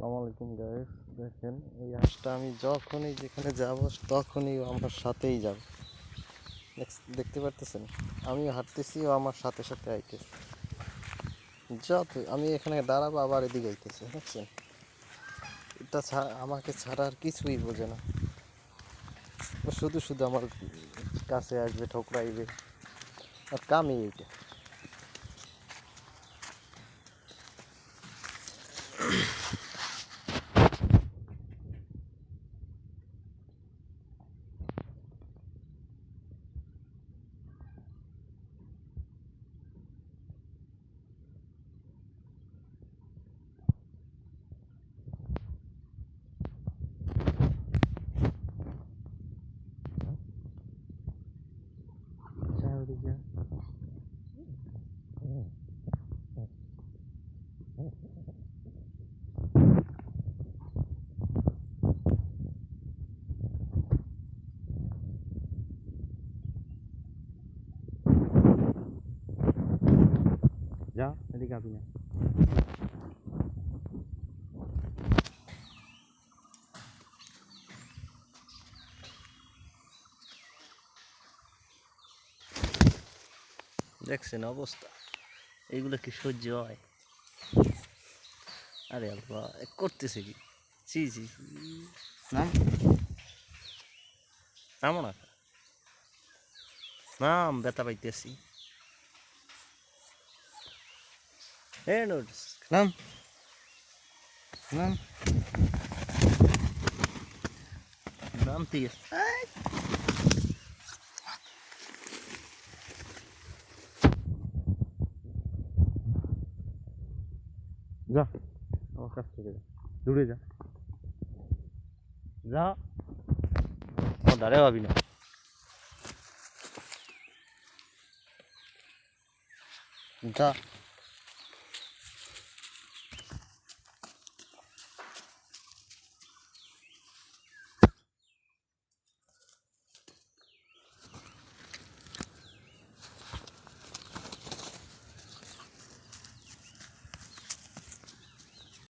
আসসালামু আলাইকুম গাইস, দেখেন এই হাঁসটা আমি যখনই যেখানে যাব তখনই ও আমার সাথেই যাব। দেখতে পারতেছেন, আমি হাঁটতেছি ও আমার সাথে সাথে আইতেছে। যত আমি এখানে দাঁড়াবো আবার এদিকে আইতেছে, বুঝছেন? এটা আমাকে ছাড়া আর কিছুই বোঝে না। ও শুধু শুধু আমার কাছে আসবে, ঠোকরাইবে, আর কামই এইটা। যা এদিকে আবি না। দেখছেন অবস্থা, এইগুলো কি সহ্য হয়? আরে আল্লাহ, করতেছে কি? জি জি, নাম নামো না, নাম ব্যথা পাইতেছি। নোটিস নাম নাম নাম ঠিক আছে। যা আমার কাছ থেকে যা, দূরে যা, যা, আমার দাঁড়ে ভাবি না। যা।